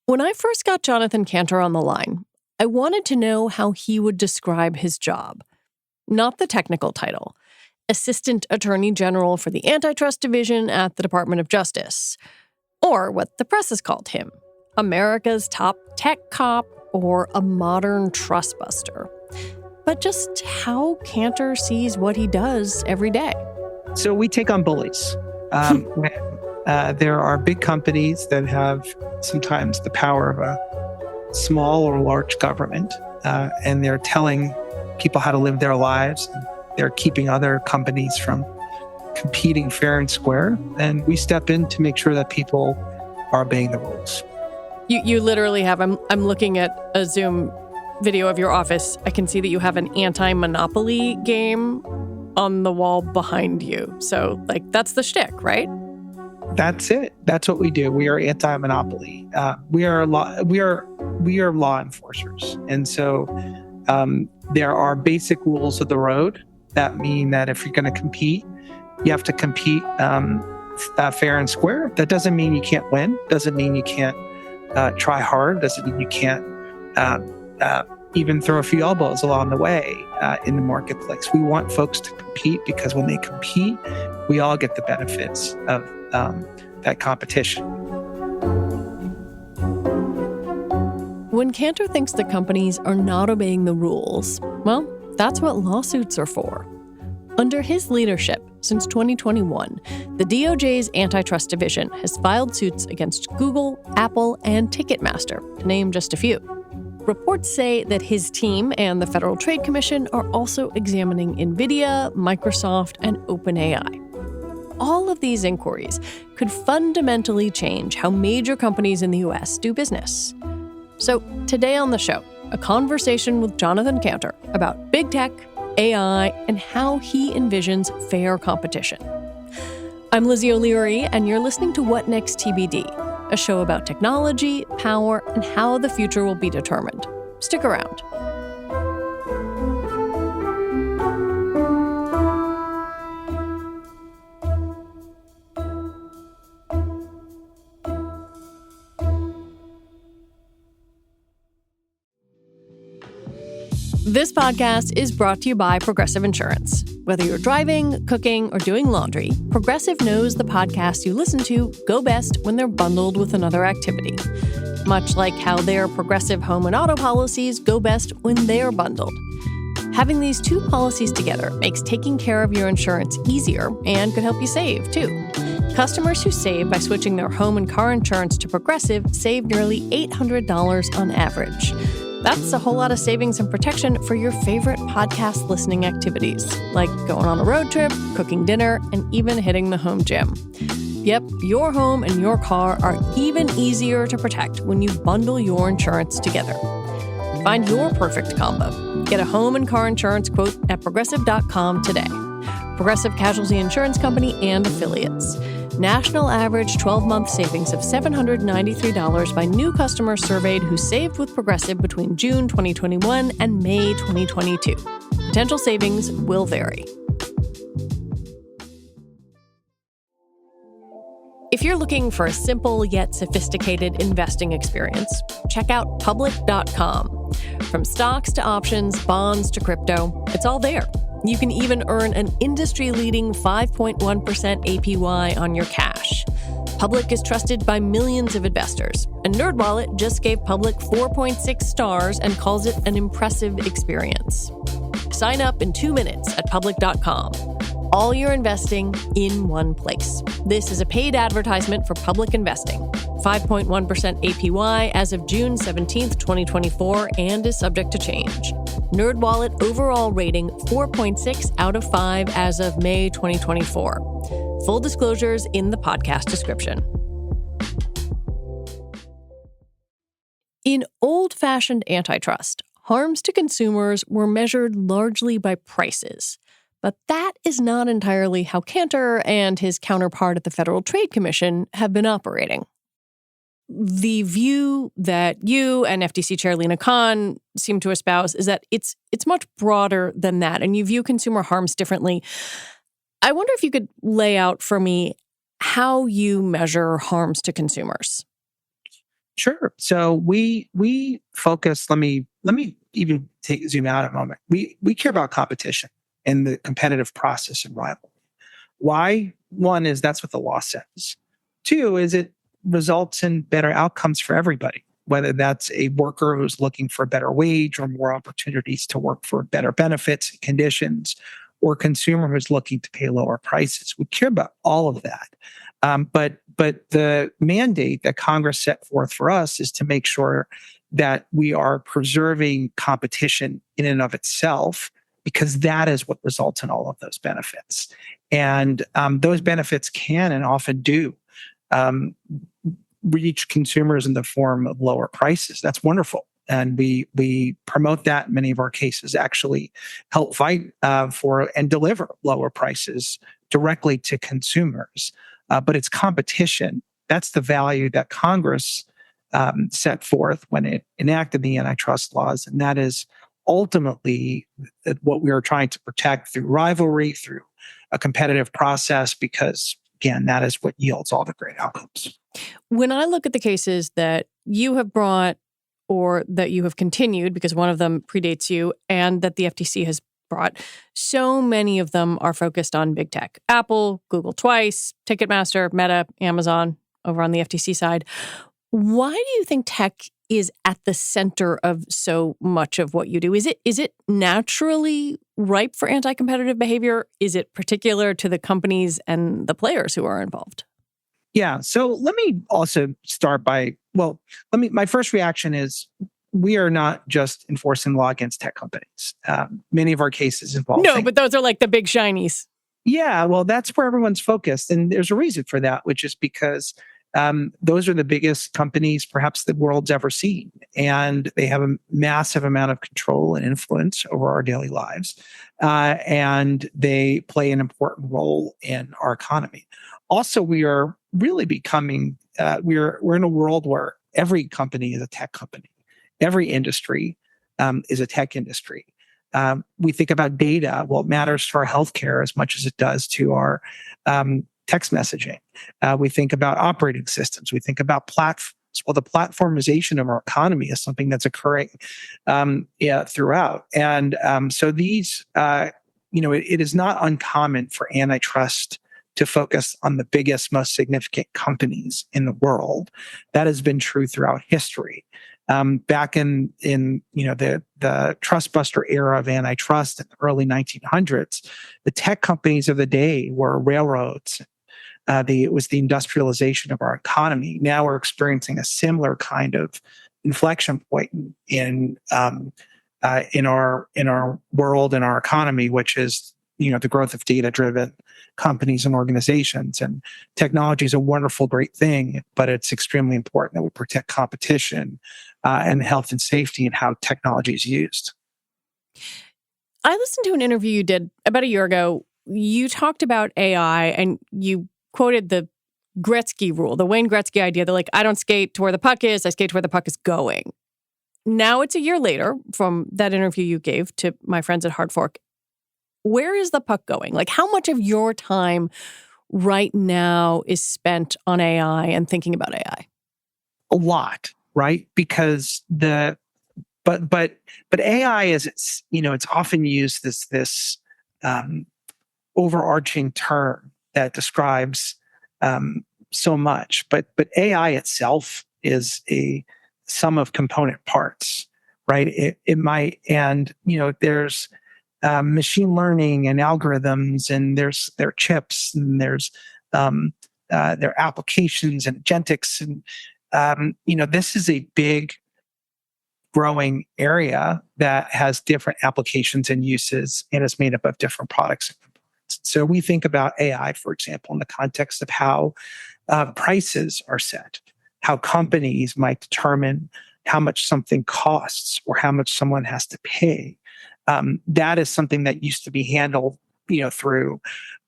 When I first got Jonathan Kanter on the line, I wanted to know how he would describe his job. Not the technical title, Assistant Attorney General for the Antitrust Division at the Department of Justice, or what the press has called him, America's top tech cop or a modern trustbuster. But just how Kanter sees what he does every day. So we take on bullies. When there are big companies that have sometimes the power of a small or large government, and they're telling people how to live their lives. They're keeping other companies from competing fair and square. And we step in to make sure that people are obeying the rules. You literally have, I'm looking at a Zoom video of your office. I can see that you have an anti-monopoly game on the wall behind you. So, that's the shtick, right? That's it. That's what we do. We are anti-monopoly. We are law enforcers. And so there are basic rules of the road that mean that if you're going to compete, you have to compete fair and square. That doesn't mean you can't win. Doesn't mean you can't try hard. Doesn't mean you can't even throw a few elbows along the way in the marketplace. We want folks to compete because when they compete, we all get the benefits of that competition. When Kanter thinks that companies are not obeying the rules, well, that's what lawsuits are for. Under his leadership, since 2021, the DOJ's Antitrust Division has filed suits against Google, Apple, and Ticketmaster, to name just a few. Reports say that his team and the Federal Trade Commission are also examining NVIDIA, Microsoft, and OpenAI. All of these inquiries could fundamentally change how major companies in the U.S. do business. So today on the show, a conversation with Jonathan Kanter about big tech, AI, and how he envisions fair competition. I'm Lizzie O'Leary, and you're listening to What Next TBD, a show about technology, power, and how the future will be determined. Stick around. This podcast is brought to you by Progressive Insurance. Whether you're driving, cooking, or doing laundry, Progressive knows the podcasts you listen to go best when they're bundled with another activity. Much like how their Progressive home and auto policies go best when they're bundled. Having these two policies together makes taking care of your insurance easier and could help you save, too. Customers who save by switching their home and car insurance to Progressive save nearly $800 on average. That's a whole lot of savings and protection for your favorite podcast listening activities, like going on a road trip, cooking dinner, and even hitting the home gym. Yep, your home and your car are even easier to protect when you bundle your insurance together. Find your perfect combo. Get a home and car insurance quote at Progressive.com today. Progressive Casualty Insurance Company and Affiliates. National average 12-month savings of $793 by new customers surveyed who saved with Progressive between June 2021 and May 2022. Potential savings will vary. If you're looking for a simple yet sophisticated investing experience, check out Public.com. From stocks to options, bonds to crypto, it's all there. You can even earn an industry-leading 5.1% APY on your cash. Public is trusted by millions of investors, and NerdWallet just gave Public 4.6 stars and calls it an impressive experience. Sign up in 2 minutes at Public.com. All your investing in one place. This is a paid advertisement for Public Investing. 5.1% APY as of June 17th, 2024, and is subject to change. NerdWallet overall rating 4.6 out of 5 as of May 2024. Full disclosures in the podcast description. In old-fashioned antitrust, harms to consumers were measured largely by prices. But that is not entirely how Kanter and his counterpart at the Federal Trade Commission have been operating. The view that you and FTC Chair Lina Khan seem to espouse is that it's much broader than that, and you view consumer harms differently. I wonder if you could lay out for me how you measure harms to consumers. Sure. So we focus. Let me even zoom out a moment. We care about competition and the competitive process and rivalry. Why? One is that's what the law says. Two is it results in better outcomes for everybody, whether that's a worker who's looking for a better wage or more opportunities to work for better benefits and conditions, or a consumer who's looking to pay lower prices. We care about all of that. But the mandate that Congress set forth for us is to make sure that we are preserving competition in and of itself, because that is what results in all of those benefits. And those benefits can and often do reach consumers in the form of lower prices. That's wonderful. And we promote that in many of our cases, actually help fight for and deliver lower prices directly to consumers. But it's competition. That's the value that Congress set forth when it enacted the antitrust laws. And that is ultimately what we are trying to protect through rivalry, through a competitive process, because, again, that is what yields all the great outcomes. When I look at the cases that you have brought or that you have continued, because one of them predates you, and that the FTC has brought, so many of them are focused on big tech. Apple, Google twice, Ticketmaster, Meta, Amazon over on the FTC side. Why do you think tech is at the center of so much of what you do? Is it naturally ripe for anti-competitive behavior? Is it particular to the companies and the players who are involved? Yeah. So let me also start by, my first reaction is we are not just enforcing law against tech companies. Many of our cases involve but those are like the big shinies. Yeah, well, that's where everyone's focused. And there's a reason for that, which is because those are the biggest companies perhaps the world's ever seen. And they have a massive amount of control and influence over our daily lives. And they play an important role in our economy. Also, we are really becoming, we're in a world where every company is a tech company. Every industry is a tech industry. We think about data. Well, it matters to our healthcare as much as it does to our text messaging. We think about operating systems. We think about platforms. Well, the platformization of our economy is something that's occurring throughout. And so these, it is not uncommon for antitrust to focus on the biggest, most significant companies in the world. That has been true throughout history. Back in the Trustbuster era of antitrust in the early 1900s, the tech companies of the day were railroads. It was the industrialization of our economy. Now we're experiencing a similar kind of inflection point in our world and our economy, which is the growth of data-driven companies and organizations. And technology is a wonderful, great thing, but it's extremely important that we protect competition and health and safety and how technology is used. I listened to an interview you did about a year ago. You talked about AI and you quoted the Gretzky rule, the Wayne Gretzky idea that, I don't skate to where the puck is, I skate to where the puck is going. Now it's a year later from that interview you gave to my friends at Hard Fork. Where is the puck going? How much of your time right now is spent on AI and thinking about AI? A lot, right? Because but AI is it's often used as this overarching term that describes so much. But AI itself is a sum of component parts, right? It might, and there's machine learning and algorithms, and there's their chips, and there's their applications and agentics, and this is a big growing area that has different applications and uses, and is made up of different products and components. So we think about AI, for example, in the context of how prices are set, how companies might determine how much something costs or how much someone has to pay. That is something that used to be handled, through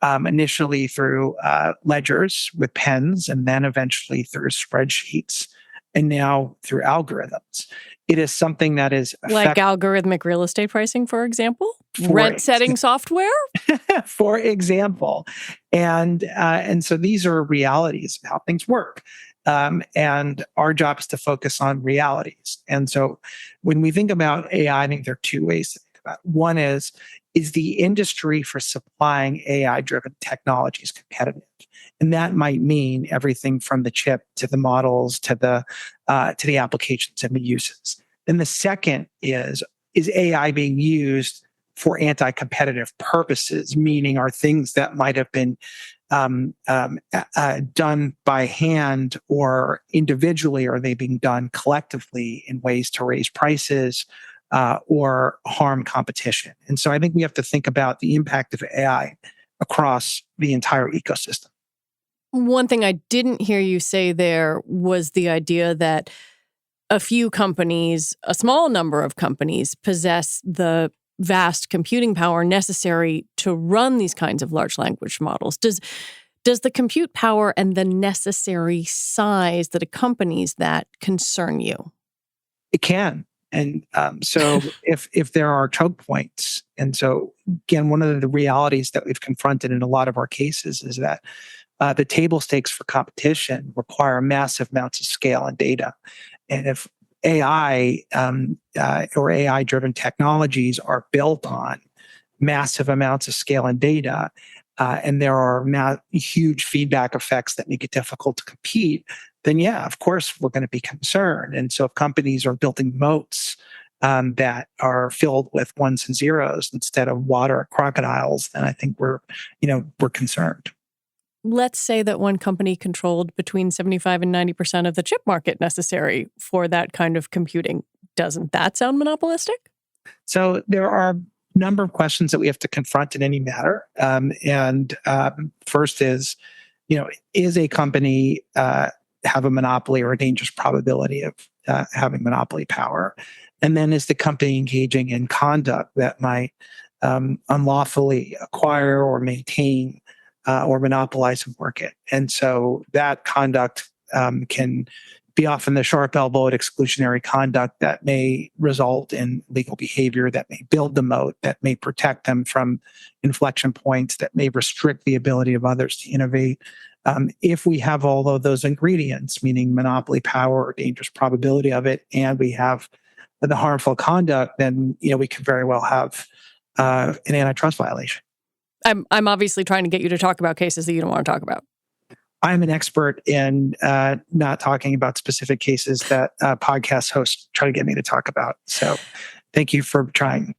initially through ledgers with pens, and then eventually through spreadsheets, and now through algorithms. It is something that is like algorithmic real estate pricing, for example, rent setting software, for example, and so these are realities of how things work. And our job is to focus on realities. And so when we think about AI, I think there are two ways to think about it. One is the industry for supplying AI-driven technologies competitive? And that might mean everything from the chip to the models to the applications and the uses. Then the second is AI being used for anti-competitive purposes, meaning are things that might have been done by hand or individually, or are they being done collectively in ways to raise prices or harm competition? And so I think we have to think about the impact of AI across the entire ecosystem. One thing I didn't hear you say there was the idea that a few companies, a small number of companies, possess the vast computing power necessary to run these kinds of large language models. Does the compute power and the necessary size that accompanies that concern you? It can. And so if there are choke points, and so again, one of the realities that we've confronted in a lot of our cases is that the table stakes for competition require massive amounts of scale and data. And if AI or AI-driven technologies are built on massive amounts of scale and data, and there are huge feedback effects that make it difficult to compete, then yeah, of course, we're going to be concerned. And so if companies are building moats that are filled with ones and zeros instead of water crocodiles, then I think we're concerned. Let's say that one company controlled between 75 and 90% of the chip market necessary for that kind of computing. Doesn't that sound monopolistic? So there are a number of questions that we have to confront in any matter. First is a company have a monopoly or a dangerous probability of having monopoly power? And then is the company engaging in conduct that might unlawfully acquire or maintain or monopolize a market? And so that conduct can be often the sharp elbowed exclusionary conduct that may result in legal behavior, that may build the moat, that may protect them from inflection points, that may restrict the ability of others to innovate. If we have all of those ingredients, meaning monopoly power or dangerous probability of it, and we have the harmful conduct, then we could very well have an antitrust violation. I'm obviously trying to get you to talk about cases that you don't want to talk about. I'm an expert in not talking about specific cases that podcast hosts try to get me to talk about. So thank you for trying.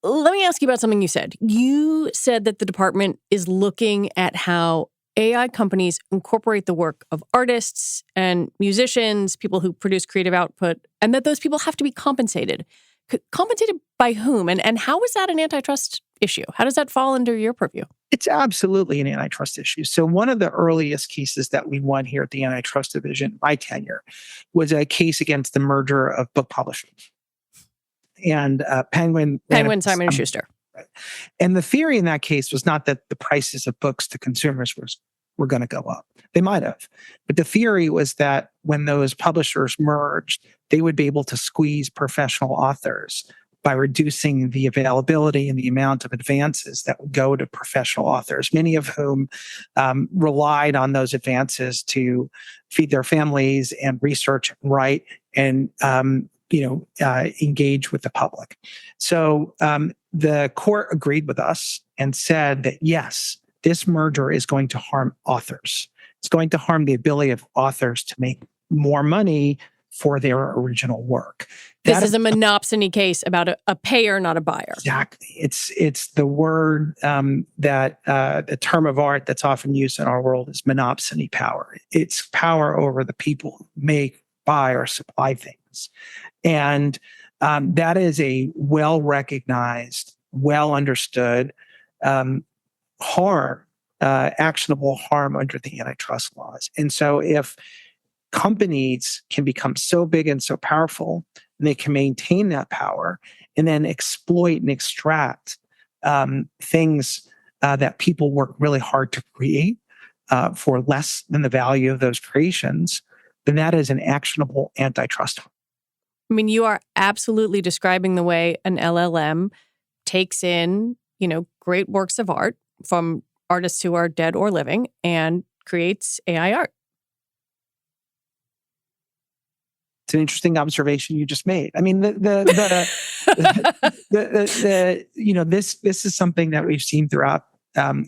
Let me ask you about something you said. You said that the department is looking at how AI companies incorporate the work of artists and musicians, people who produce creative output, and that those people have to be compensated. Compensated by whom? And how is that an antitrust issue? How does that fall under your purview? It's absolutely an antitrust issue. So one of the earliest cases that we won here at the Antitrust Division, my tenure, was a case against the merger of book publishers. And Penguin, Simon & Schuster. Right. And the theory in that case was not that the prices of books to consumers were going to go up. They might have. But the theory was that when those publishers merged, they would be able to squeeze professional authors by reducing the availability and the amount of advances that would go to professional authors, many of whom relied on those advances to feed their families and research and write and engage with the public. So the court agreed with us and said that, yes, this merger is going to harm authors. It's going to harm the ability of authors to make more money for their original work. This is a monopsony case about a payer, not a buyer. Exactly. It's the word that the term of art that's often used in our world is monopsony power. It's power over the people who make, buy, or supply things. And that is a well-recognized, well-understood harm, actionable harm under the antitrust laws. And so if companies can become so big and so powerful, and they can maintain that power and then exploit and extract things that people work really hard to create for less than the value of those creations, then that is an actionable antitrust. I mean, you are absolutely describing the way an LLM takes in, great works of art from artists who are dead or living and creates AI art. It's an interesting observation you just made. I mean, this is something that we've seen throughout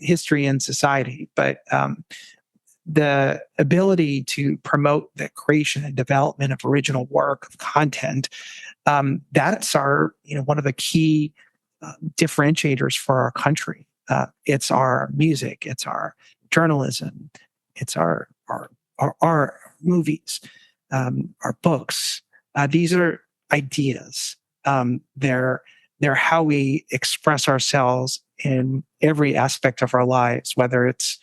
history and society, but the ability to promote the creation and development of original work, of content, that's our, one of the key differentiators for our country. It's our music, it's our journalism, it's our movies, our books. These are ideas. They're how we express ourselves in every aspect of our lives, whether it's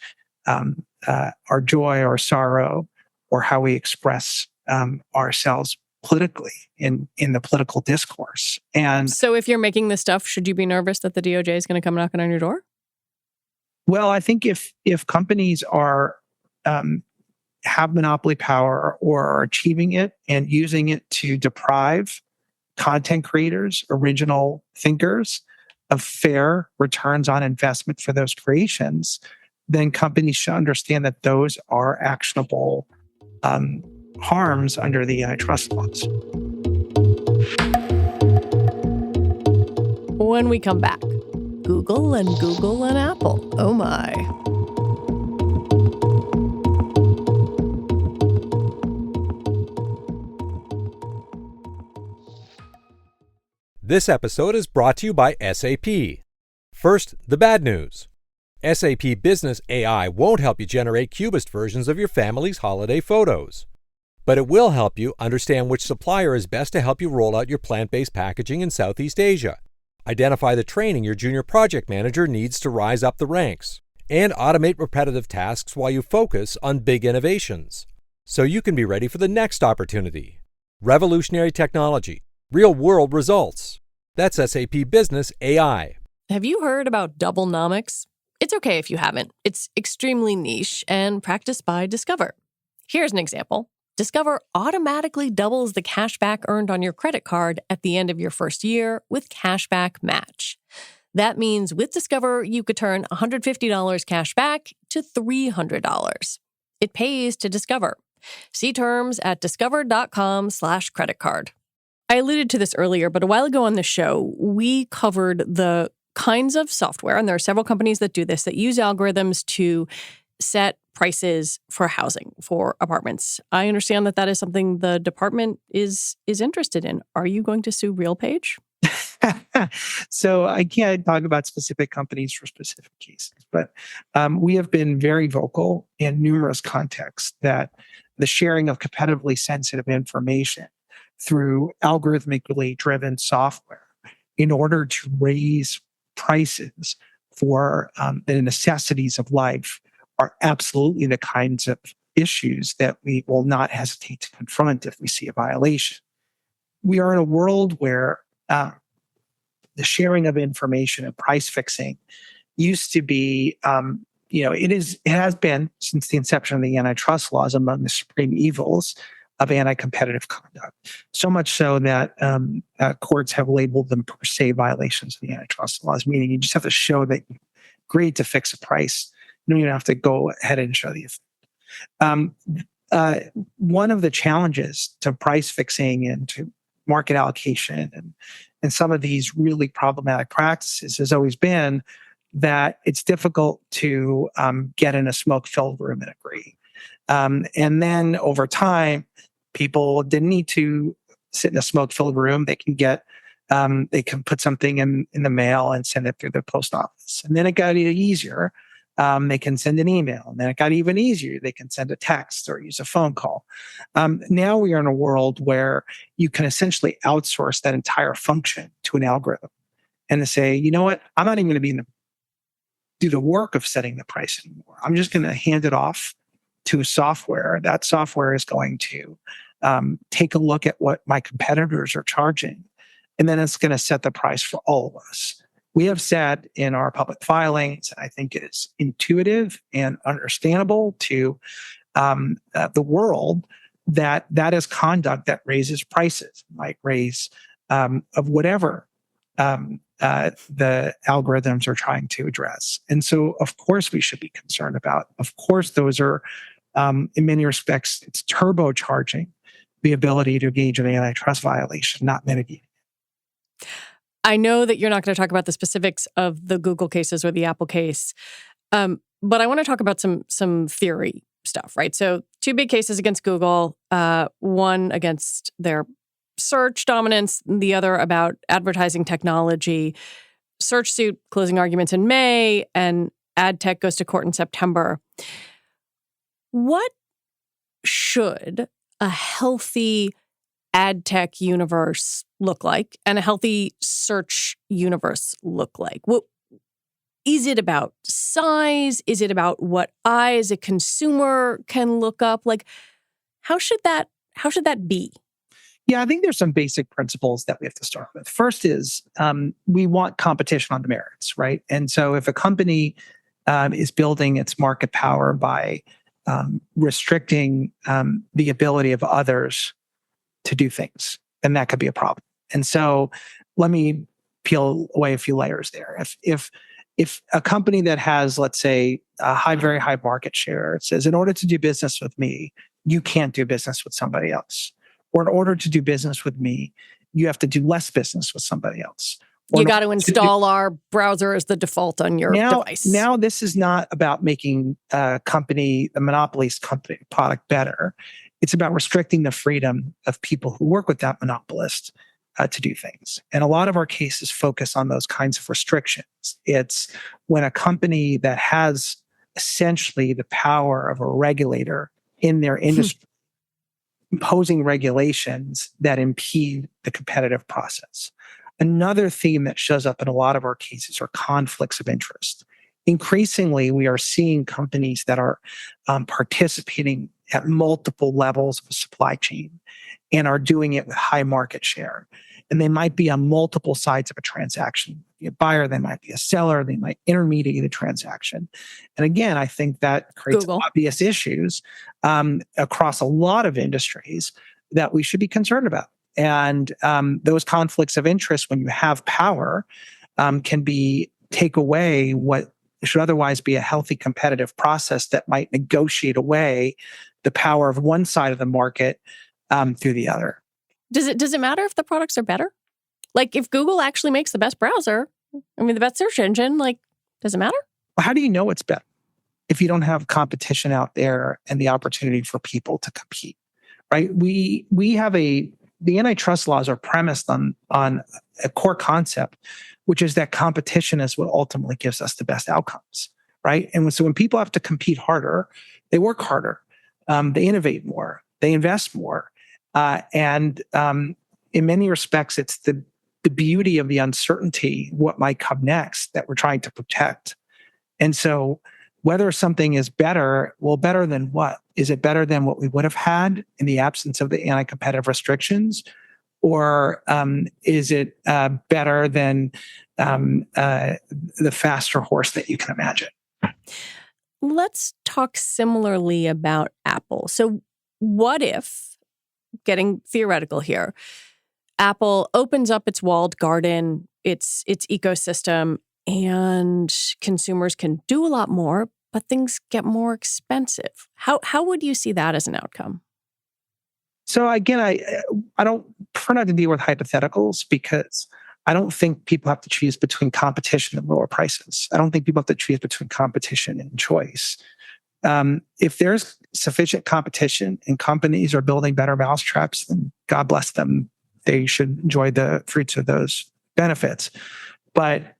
our joy or sorrow, or how we express ourselves politically in the political discourse. And so if you're making this stuff, should you be nervous that the DOJ is going to come knocking on your door? Well, I think if companies are have monopoly power or are achieving it and using it to deprive content creators, original thinkers, of fair returns on investment for those creations, then companies should understand that those are actionable harms under the antitrust laws. When we come back, Google and Apple. Oh my. This episode is brought to you by SAP. First, the bad news. SAP Business AI won't help you generate cubist versions of your family's holiday photos. But it will help you understand which supplier is best to help you roll out your plant-based packaging in Southeast Asia, identify the training your junior project manager needs to rise up the ranks, and automate repetitive tasks while you focus on big innovations. So you can be ready for the next opportunity. Revolutionary technology, real-world results. That's SAP Business AI. Have you heard about Doublenomics? It's okay if you haven't. It's extremely niche and practiced by Discover. Here's an example. Discover automatically doubles the cash back earned on your credit card at the end of your first year with Cashback Match. That means with Discover, you could turn $150 cash back to $300. It pays to Discover. See terms at discover.com/credit card. I alluded to this earlier, but a while ago on the show, we covered the kinds of software, and there are several companies that do this, that use algorithms to set prices for housing, for apartments. I understand that is something the department is interested in. Are you going to sue RealPage? So I can't talk about specific companies for specific cases, but we have been very vocal in numerous contexts that the sharing of competitively sensitive information through algorithmically driven software in order to raise prices for the necessities of life are absolutely the kinds of issues that we will not hesitate to confront if we see a violation. We are in a world where the sharing of information and price fixing used to be, it has been since the inception of the antitrust laws among the supreme evils of anti-competitive conduct. So much so that courts have labeled them per se violations of the antitrust laws, meaning you just have to show that you agreed to fix a price. You don't even have to go ahead and show the effect. One of the challenges to price fixing and to market allocation and some of these really problematic practices has always been that it's difficult to get in a smoke-filled room and agree. And then over time, people didn't need to sit in a smoke-filled room. They can put something in the mail and send it through the post office. And then it got easier. They can send an email. And then it got even easier. They can send a text or use a phone call. Now we are in a world where you can essentially outsource that entire function to an algorithm and to say, you know what, I'm not even going to do the work of setting the price anymore. I'm just going to hand it off to software. That software is going to take a look at what my competitors are charging, and then it's going to set the price for all of us. We have said in our public filings, and I think it is intuitive and understandable to the world, that is conduct that raises prices, might raise of whatever the algorithms are trying to address. And so, of course, we should be concerned about. Of course, those are, in many respects, it's turbocharging the ability to engage in an antitrust violation, not mitigate. I know that you're not going to talk about the specifics of the Google cases or the Apple case, but I want to talk about some theory stuff, right? So 2 big cases against Google, one against their search dominance, the other about advertising technology. Search suit closing arguments in May, and ad tech goes to court in September. What should a healthy ad tech universe look like and a healthy search universe look like? What is it about size? Is it about what I as a consumer can look up? Like, how should that be? Yeah, I think there's some basic principles that we have to start with. First is we want competition on the merits, right? And so if a company is building its market power by restricting the ability of others to do things, then that could be a problem. And so let me peel away a few layers there. If a company that has, let's say, a very high market share says, in order to do business with me, you can't do business with somebody else. Or in order to do business with me, you have to do less business with somebody else. You got to install our browser as the default on your device. Now, this is not about making the monopoly's company product better. It's about restricting the freedom of people who work with that monopolist to do things. And a lot of our cases focus on those kinds of restrictions. It's when a company that has essentially the power of a regulator in their industry imposing regulations that impede the competitive process. Another theme that shows up in a lot of our cases are conflicts of interest. Increasingly, we are seeing companies that are participating at multiple levels of a supply chain and are doing it with high market share. And they might be on multiple sides of a transaction. Be a buyer, they might be a seller, they might intermediate a transaction. And again, I think that creates obvious issues across a lot of industries that we should be concerned about. And those conflicts of interest, when you have power, can take away what should otherwise be a healthy competitive process that might negotiate away the power of one side of the market through the other. Does it matter if the products are better? Like, if Google actually makes the best browser, the best search engine, does it matter? Well, how do you know it's better if you don't have competition out there and the opportunity for people to compete, right? We have the antitrust laws are premised on a core concept, which is that competition is what ultimately gives us the best outcomes, right? And so when people have to compete harder, they work harder, they innovate more, they invest more. And in many respects, it's the beauty of the uncertainty, what might come next, that we're trying to protect. And so whether something is better, well, better than what? Is it better than what we would have had in the absence of the anti-competitive restrictions? Or is it better than the faster horse that you can imagine? Let's talk similarly about Apple. So what if, getting theoretical here, Apple opens up its walled garden, its ecosystem, and consumers can do a lot more, but things get more expensive? How would you see that as an outcome? So again, I don't prefer not to deal with hypotheticals because I don't think people have to choose between competition and lower prices. I don't think people have to choose between competition and choice. If there's sufficient competition and companies are building better mousetraps, then God bless them. They should enjoy the fruits of those benefits. But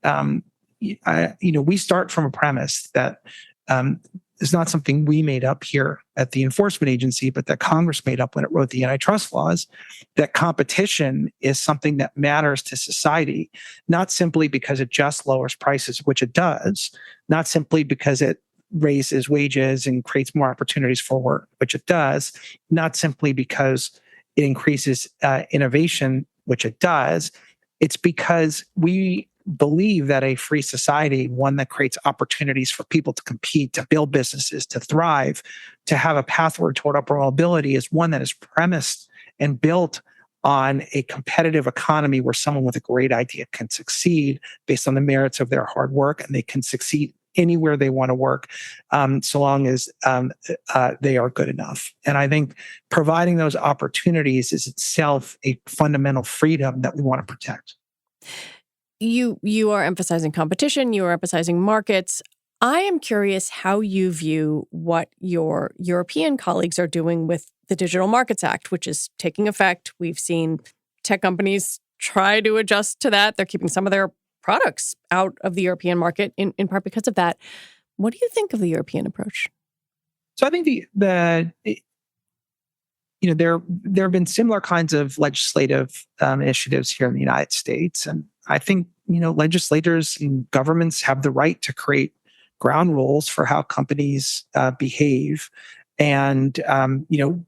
we start from a premise that is not something we made up here at the enforcement agency, but that Congress made up when it wrote the antitrust laws, that competition is something that matters to society, not simply because it just lowers prices, which it does, not simply because it raises wages and creates more opportunities for work, which it does, not simply because it increases innovation, which it does. It's because we believe that a free society, one that creates opportunities for people to compete, to build businesses, to thrive, to have a pathway toward upward mobility, is one that is premised and built on a competitive economy where someone with a great idea can succeed based on the merits of their hard work, and they can succeed anywhere they want to work, so long as they are good enough. And I think providing those opportunities is itself a fundamental freedom that we want to protect. You are emphasizing competition, you are emphasizing markets. I am curious how you view what your European colleagues are doing with the Digital Markets Act, which is taking effect. We've seen tech companies try to adjust to that. They're keeping some of their products out of the European market in part because of that. What do you think of the European approach? So I think there have been similar kinds of legislative initiatives here in the United States, and I think legislators and governments have the right to create ground rules for how companies behave, and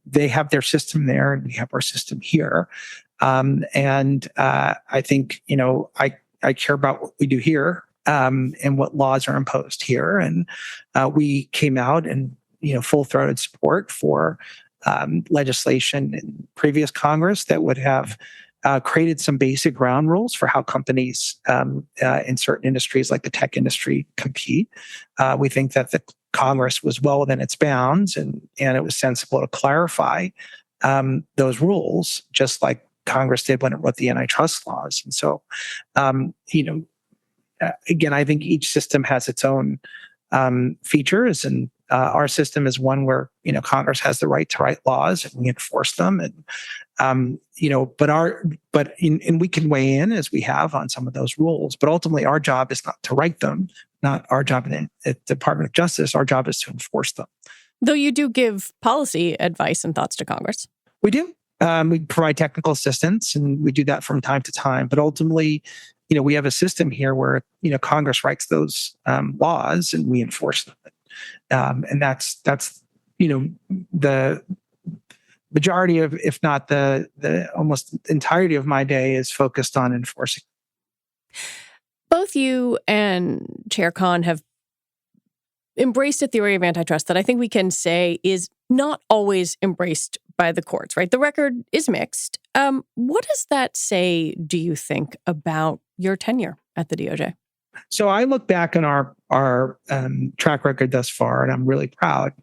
they have their system there, and we have our system here, and I think I care about what we do here and what laws are imposed here, and we came out and full-throated support for legislation in previous Congress that would have created some basic ground rules for how companies in certain industries like the tech industry compete. We think that the Congress was well within its bounds, and it was sensible to clarify those rules, just like Congress did when it wrote the antitrust laws. And so, again, I think each system has its own features, and our system is one where Congress has the right to write laws and we enforce them, and and we can weigh in as we have on some of those rules. But ultimately, our job is not to write them, not our job at the Department of Justice. Our job is to enforce them. Though you do give policy advice and thoughts to Congress. We do. We provide technical assistance, and we do that from time to time. But ultimately, we have a system here where Congress writes those laws and we enforce them. And that's the majority of, if not the almost entirety of my day is focused on enforcing. Both you and Chair Khan have embraced a theory of antitrust that I think we can say is not always embraced by the courts, right? The record is mixed. What does that say, do you think, about your tenure at the DOJ? So I look back on our track record thus far, and I'm really proud.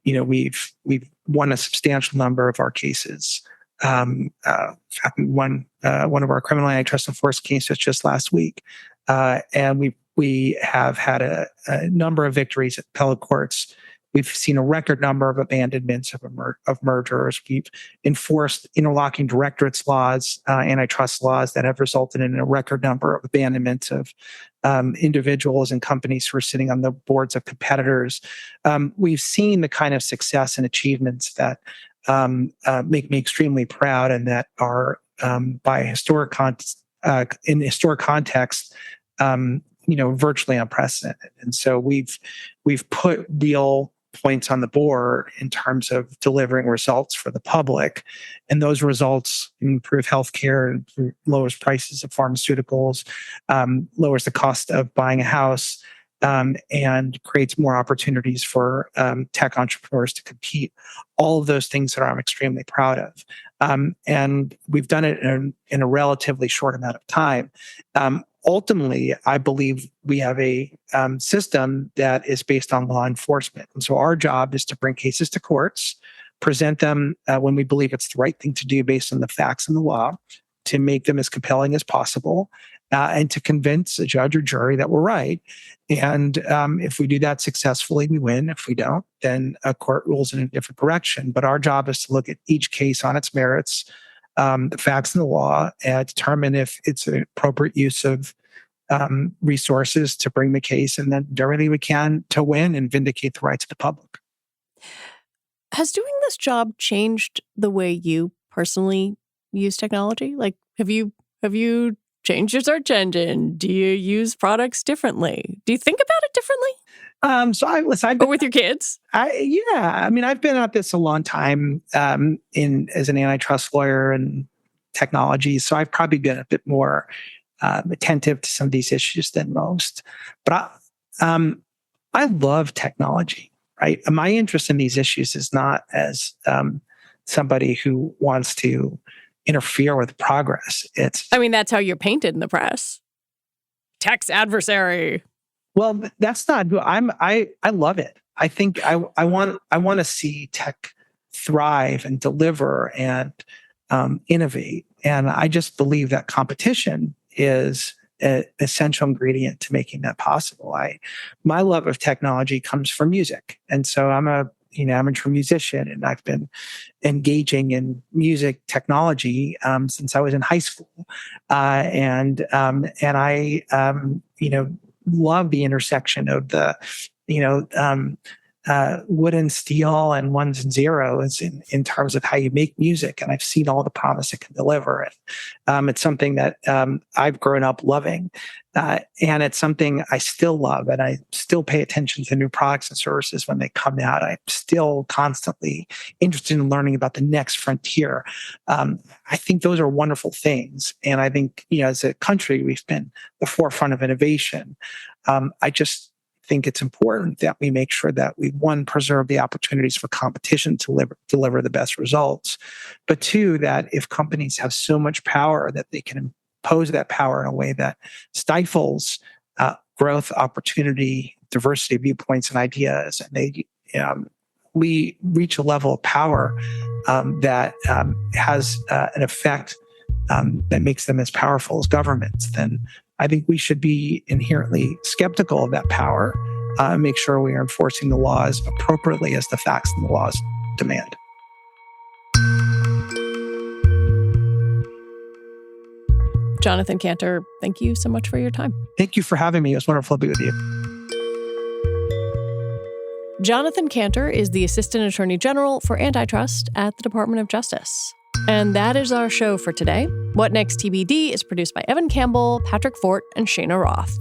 We've won a substantial number of our cases. One of our criminal antitrust enforcement cases just last week, and we have had a number of victories at appellate courts. We've seen a record number of abandonments of mergers. We've enforced interlocking directorates laws, antitrust laws that have resulted in a record number of abandonments of individuals and companies who are sitting on the boards of competitors. We've seen the kind of success and achievements that make me extremely proud, and that are by historic in historic context, virtually unprecedented. And so we've put real points on the board in terms of delivering results for the public, and those results improve healthcare, lowers prices of pharmaceuticals, lowers the cost of buying a house, and creates more opportunities for tech entrepreneurs to compete. All of those things that I'm extremely proud of, and we've done it in a relatively short amount of time. Ultimately, I believe we have a system that is based on law enforcement. And so our job is to bring cases to courts, present them when we believe it's the right thing to do based on the facts and the law, to make them as compelling as possible, and to convince a judge or jury that we're right. And if we do that successfully, we win. If we don't, then a court rules in a different direction. But our job is to look at each case on its merits, the facts and the law, and determine if it's an appropriate use of resources to bring the case, and then do everything we can to win and vindicate the rights of the public. Has doing this job changed the way you personally use technology? Like, have you changed your search engine? Do you use products differently? Do you think about it differently? Or with your kids? I've been at this a long time as an antitrust lawyer and technology, so I've probably been a bit more attentive to some of these issues than most. But I love technology, right? My interest in these issues is not as somebody who wants to interfere with progress. That's how you're painted in the press. Tech's adversary. Well, that's not who I love it. I think I want to see tech thrive and deliver and innovate. And I just believe that competition is an essential ingredient to making that possible. My love of technology comes from music, and so I'm a amateur musician, and I've been engaging in music technology since I was in high school, and I love the intersection of the wood and steel and ones and zeros in terms of how you make music. And I've seen all the promise it can deliver. And it's something that I've grown up loving. And it's something I still love. And I still pay attention to new products and services when they come out. I'm still constantly interested in learning about the next frontier. I think those are wonderful things. And I think, as a country, we've been the forefront of innovation. I just think it's important that we make sure that we, one, preserve the opportunities for competition to deliver the best results, but two, that if companies have so much power that they can impose that power in a way that stifles growth, opportunity, diversity of viewpoints and ideas, and we reach a level of power that has an effect that makes them as powerful as governments, then I think we should be inherently skeptical of that power and make sure we are enforcing the laws appropriately as the facts and the laws demand. Jonathan Kanter, thank you so much for your time. Thank you for having me. It was wonderful to be with you. Jonathan Kanter is the Assistant Attorney General for Antitrust at the Department of Justice. And that is our show for today. What Next TBD is produced by Evan Campbell, Patrick Fort, and Shana Roth.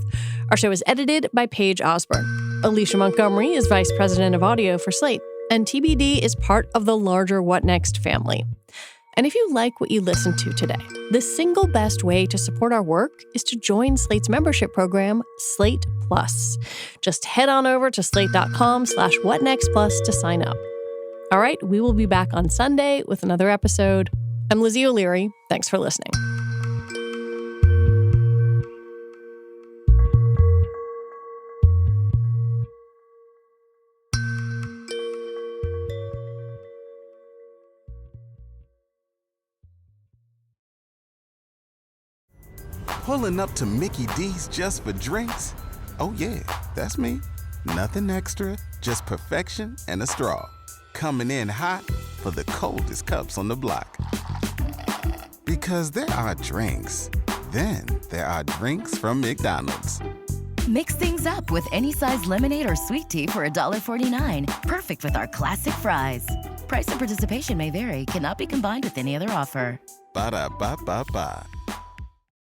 Our show is edited by Paige Osborne. Alicia Montgomery is Vice President of Audio for Slate. And TBD is part of the larger What Next family. And if you like what you listened to today, the single best way to support our work is to join Slate's membership program, Slate Plus. Just head on over to slate.com/whatnextplus to sign up. All right, we will be back on Sunday with another episode. I'm Lizzie O'Leary. Thanks for listening. Pulling up to Mickey D's just for drinks? Oh yeah, that's me. Nothing extra, just perfection and a straw. Coming in hot for the coldest cups on the block. Because there are drinks. Then there are drinks from McDonald's. Mix things up with any size lemonade or sweet tea for $1.49. Perfect with our classic fries. Price and participation may vary. Cannot be combined with any other offer. Ba-da-ba-ba-ba.